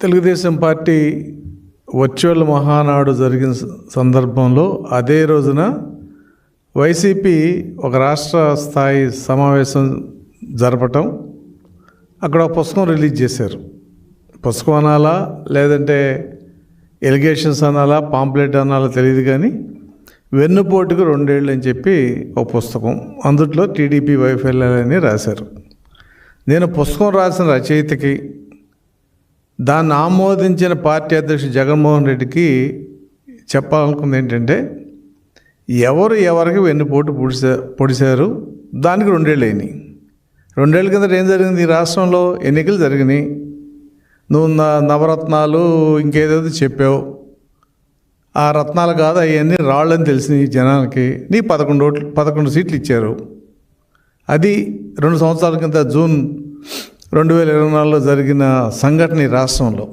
Telugu Desam party virtual Mahanadu జరిగిన సందర్భంలో అదే రోజున వైసీపీ ఒక రాష్ట్ర స్థాయి సమావేశం జరపటం, అక్కడ ఒక పుస్తకం రిలీజ్ చేశారు. పుస్తకం అనాలా లేదంటే ఎలిగేషన్స్ అనాలా పాంప్లెట్ అనాలా తెలియదు, కానీ వెన్నుపోటుకు 2 ఏళ్ళు అని చెప్పి ఒక పుస్తకం, అందుట్లో టీడీపీ వైఫల్యాలని రాశారు. నేను పుస్తకం రాసిన రచయితకి, దాన్ని ఆమోదించిన పార్టీ అధ్యక్షుడు జగన్మోహన్ రెడ్డికి చెప్పాలనుకుంది ఏంటంటే, ఎవరు ఎవరికి వెన్నుపోటు పొడిశారు, దానికి 2 ఏళ్ళు అయినాయి. 2 ఏళ్ళ కింద ఏం జరిగింది? ఈ రాష్ట్రంలో ఎన్నికలు జరిగినాయి. నువ్వు నవరత్నాలు ఇంకేదేదో చెప్పావు, ఆ రత్నాలు కాదు అవన్నీ రాళ్ళని తెలిసినాయి జనానికి. నీ 11 సీట్లు ఇచ్చారు. అది 2 సంవత్సరాల కింద జూన్ 2024లో జరిగిన సంఘటన ఈ రాష్ట్రంలో.